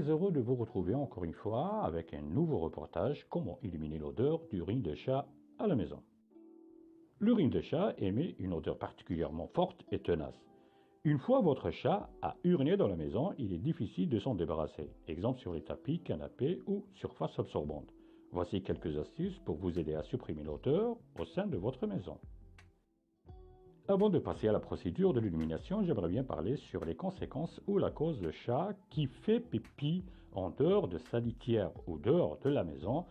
heureux de vous retrouver encore une fois avec un nouveau reportage comment éliminer l'odeur d'urine de chat à la maison. L'urine de chat émet une odeur particulièrement forte et tenace. Une fois votre chat a uriné dans la maison, il est difficile de s'en débarrasser. Exemple sur les tapis, canapés ou surfaces absorbantes. Voici quelques astuces pour vous aider à supprimer l'odeur au sein de votre maison. Avant de passer à la procédure de l'élimination, j'aimerais bien parler sur les conséquences ou la cause de chat qui fait pipi en dehors de sa litière ou dehors de la maison.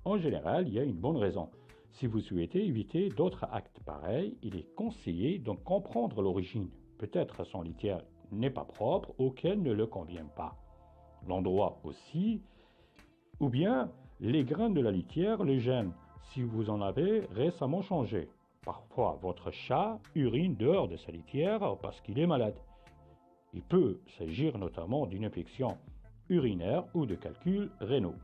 En général, il y a une bonne raison. Si vous souhaitez éviter d'autres actes pareils, il est conseillé d'en comprendre l'origine. Peut-être son litière n'est pas propre ou qu'elle ne le convient pas. L'endroit aussi, ou bien les grains de la litière le gênent si vous en avez récemment changé. Parfois, votre chat urine dehors de sa litière parce qu'il est malade. Il peut s'agir notamment d'une infection urinaire ou de calculs rénaux.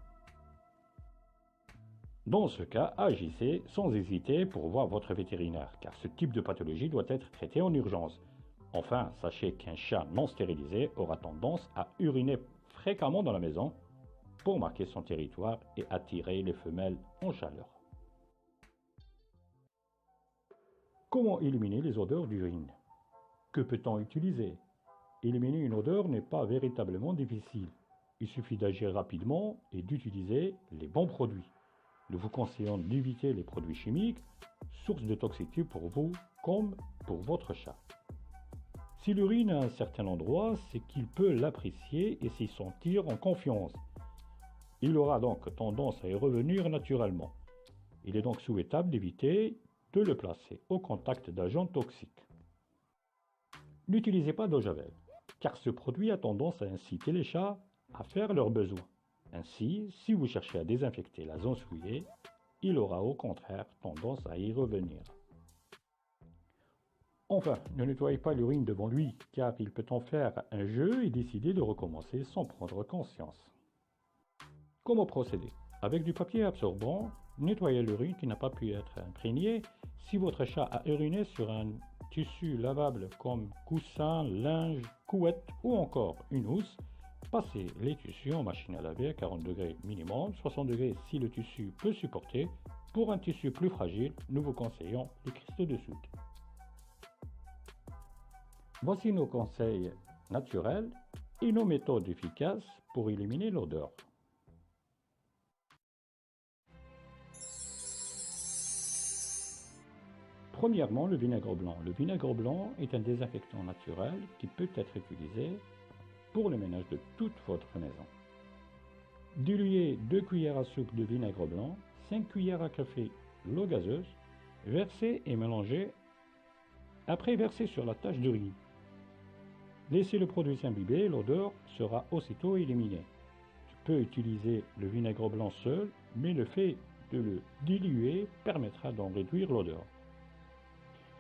Dans ce cas, agissez sans hésiter pour voir votre vétérinaire, car ce type de pathologie doit être traité en urgence. Enfin, sachez qu'un chat non stérilisé aura tendance à uriner fréquemment dans la maison pour marquer son territoire et attirer les femelles en chaleur. Comment éliminer les odeurs d'urine? Que peut-on utiliser? Éliminer une odeur n'est pas véritablement difficile. Il suffit d'agir rapidement et d'utiliser les bons produits. Nous vous conseillons d'éviter les produits chimiques, source de toxicité pour vous comme pour votre chat. S'il urine à un certain endroit, c'est qu'il peut l'apprécier et s'y sentir en confiance. Il aura donc tendance à y revenir naturellement. Il est donc souhaitable d'éviter de le placer au contact d'agents toxiques. N'utilisez pas d'eau javel, car ce produit a tendance à inciter les chats à faire leurs besoins. Ainsi, si vous cherchez à désinfecter la zone souillée, il aura au contraire tendance à y revenir. Enfin, ne nettoyez pas l'urine devant lui, car il peut en faire un jeu et décider de recommencer sans prendre conscience. Comment procéder? Avec du papier absorbant, nettoyez l'urine qui n'a pas pu être imprégnée. Si votre chat a uriné sur un tissu lavable comme coussin, linge, couette ou encore une housse, passez les tissus en machine à laver à 40 degrés minimum, 60 degrés si le tissu peut supporter. Pour un tissu plus fragile, nous vous conseillons les cristaux de soude. Voici nos conseils naturels et nos méthodes efficaces pour éliminer l'odeur. Premièrement, le vinaigre blanc. Le vinaigre blanc est un désinfectant naturel qui peut être utilisé pour le ménage de toute votre maison. Diluez 2 cuillères à soupe de vinaigre blanc, 5 cuillères à café l'eau gazeuse, versez et mélangez, après versez sur la tache de riz. Laissez le produit s'imbiber, l'odeur sera aussitôt éliminée. Tu peux utiliser le vinaigre blanc seul, mais le fait de le diluer permettra d'en réduire l'odeur.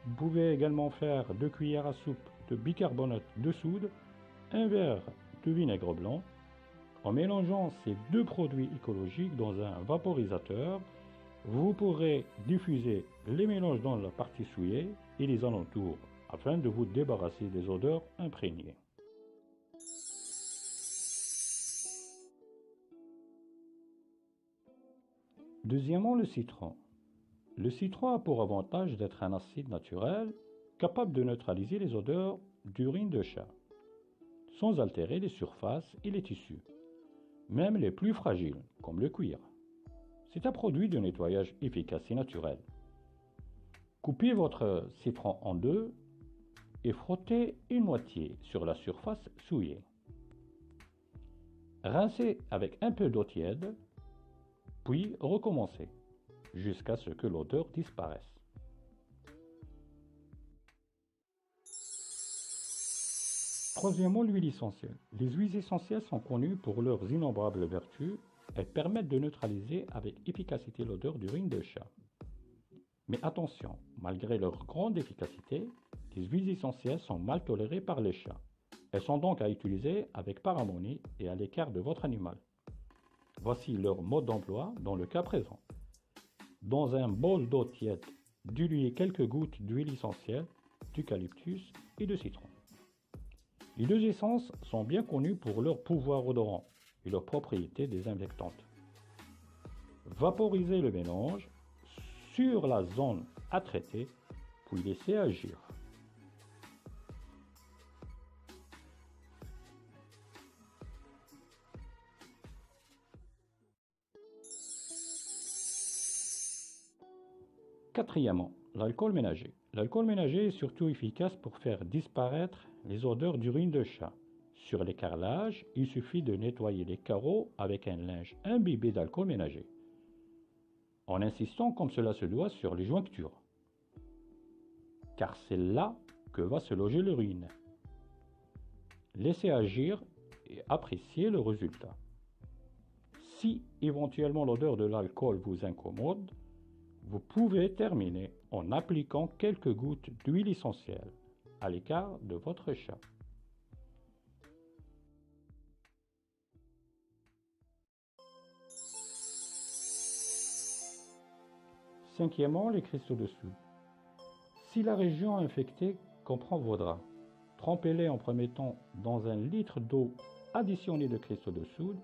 Vous pouvez également faire 2 cuillères à soupe de bicarbonate de soude, un verre de vinaigre blanc. En mélangeant ces deux produits écologiques dans un vaporisateur, vous pourrez diffuser les mélanges dans la partie souillée et les alentours afin de vous débarrasser des odeurs imprégnées. Deuxièmement, le citron. Le citron a pour avantage d'être un acide naturel capable de neutraliser les odeurs d'urine de chat, sans altérer les surfaces et les tissus, même les plus fragiles, comme le cuir. C'est un produit de nettoyage efficace et naturel. Coupez votre citron en deux et frottez une moitié sur la surface souillée. Rincez avec un peu d'eau tiède, puis recommencez jusqu'à ce que l'odeur disparaisse. Troisièmement, l'huile essentielle. Les huiles essentielles sont connues pour leurs innombrables vertus. Elles permettent de neutraliser avec efficacité l'odeur d'urine de chat. Mais attention, malgré leur grande efficacité, les huiles essentielles sont mal tolérées par les chats. Elles sont donc à utiliser avec parcimonie et à l'écart de votre animal. Voici leur mode d'emploi dans le cas présent. Dans un bol d'eau tiède, diluez quelques gouttes d'huile essentielle, d'eucalyptus et de citron. Les deux essences sont bien connues pour leur pouvoir odorant. et leurs propriétés désinfectantes. Vaporisez le mélange sur la zone à traiter, puis laissez agir. Quatrièmement, l'alcool ménager. L'alcool ménager est surtout efficace pour faire disparaître les odeurs d'urine de chat. Sur les carrelages, il suffit de nettoyer les carreaux avec un linge imbibé d'alcool ménager, en insistant comme cela se doit sur les jointures, car c'est là que va se loger l'urine. Laissez agir et appréciez le résultat. Si éventuellement l'odeur de l'alcool vous incommode, vous pouvez terminer en appliquant quelques gouttes d'huile essentielle à l'écart de votre chat. Cinquièmement, les cristaux de soude. Si la région infectée comprend vos draps, trempez-les en premier temps dans 1 litre d'eau additionnée de cristaux de soude,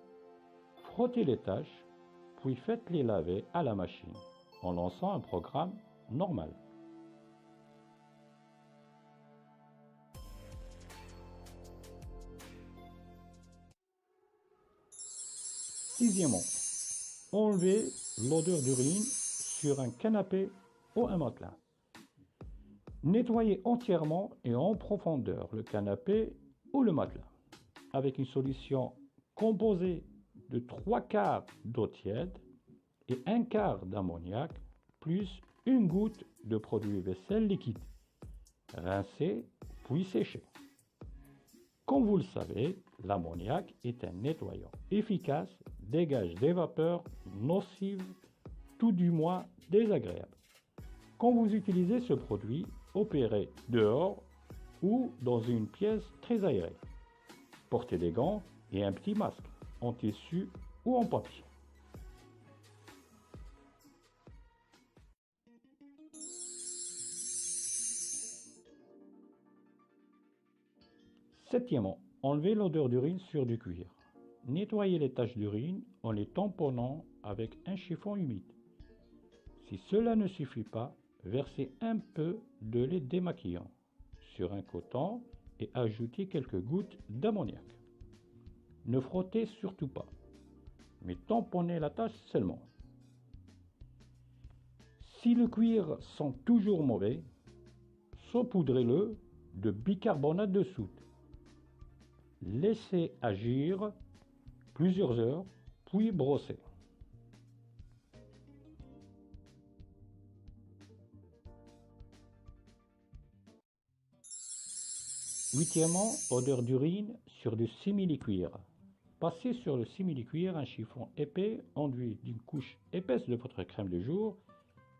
frottez les taches, puis faites-les laver à la machine en lançant un programme normal. Sixièmement, enlevez l'odeur d'urine sur un canapé ou un matelas. Nettoyez entièrement et en profondeur le canapé ou le matelas avec une solution composée de 3/4 d'eau tiède et 1/4 d'ammoniac plus 1 goutte de produit vaisselle liquide. Rincez puis séchez. Comme vous le savez, l'ammoniac est un nettoyant efficace, dégage des vapeurs nocives, tout du moins désagréables. Quand vous utilisez ce produit, opérez dehors ou dans une pièce très aérée. Portez des gants et un petit masque en tissu ou en papier. Septièmement, enlevez l'odeur d'urine sur du cuir. Nettoyez les taches d'urine en les tamponnant avec un chiffon humide. Si cela ne suffit pas, versez un peu de lait démaquillant sur un coton et ajoutez quelques gouttes d'ammoniac. Ne frottez surtout pas, mais tamponnez la tache seulement. Si le cuir sent toujours mauvais, saupoudrez-le de bicarbonate de soude. Laissez agir plusieurs heures, puis brossez. Huitièmement, odeur d'urine sur du simili-cuir. Passez sur le simili-cuir un chiffon épais enduit d'une couche épaisse de votre crème de jour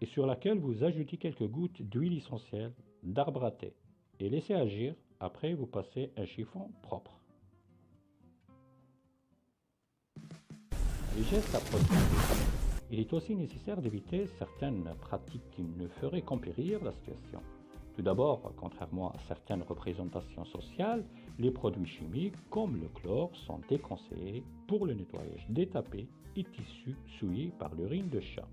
et sur laquelle vous ajoutez quelques gouttes d'huile essentielle d'arbre à thé et laissez agir. Après, vous passez un chiffon propre. Les gestes à produire. Il est aussi nécessaire d'éviter certaines pratiques qui ne feraient qu'empirir la situation. Tout d'abord, contrairement à certaines représentations sociales, les produits chimiques comme le chlore sont déconseillés pour le nettoyage des tapis et tissus souillés par l'urine de chat.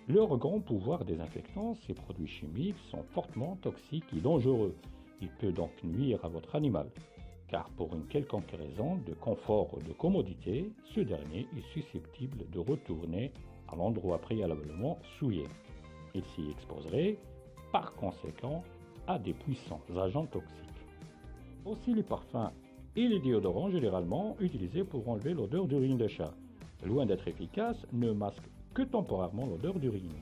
Leur grand pouvoir désinfectant, ces produits chimiques sont fortement toxiques et dangereux. Il peut donc nuire à votre animal, car pour une quelconque raison de confort ou de commodité, ce dernier est susceptible de retourner à l'endroit préalablement souillé. Il s'y exposerait par conséquent à des puissants agents toxiques. Aussi les parfums et les déodorants généralement utilisés pour enlever l'odeur d'urine de chat, loin d'être efficaces, ne masquent que temporairement l'odeur d'urine.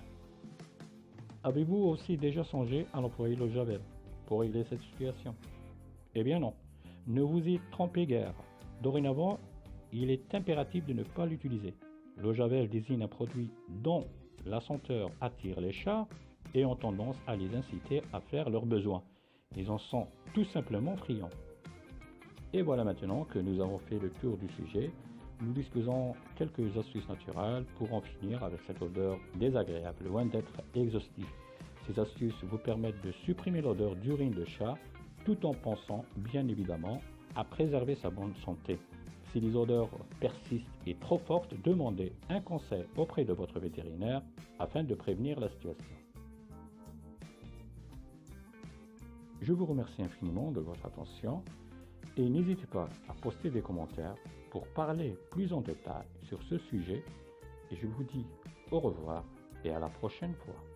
Avez-vous aussi déjà songé à employer l'eau de Javel pour régler cette situation? Eh bien non, ne vous y trompez guère. Dorénavant, il est impératif de ne pas l'utiliser. L'eau Javel désigne un produit dont la senteur attire les chats et ont tendance à les inciter à faire leurs besoins. Ils en sont tout simplement friands. Et voilà maintenant que nous avons fait le tour du sujet. Nous disposons quelques astuces naturelles pour en finir avec cette odeur désagréable, loin d'être exhaustif. Ces astuces vous permettent de supprimer l'odeur d'urine de chat tout en pensant bien évidemment à préserver sa bonne santé. Si les odeurs persistent et trop fortes, demandez un conseil auprès de votre vétérinaire afin de prévenir la situation. Je vous remercie infiniment de votre attention et n'hésitez pas à poster des commentaires pour parler plus en détail sur ce sujet et je vous dis au revoir et à la prochaine fois.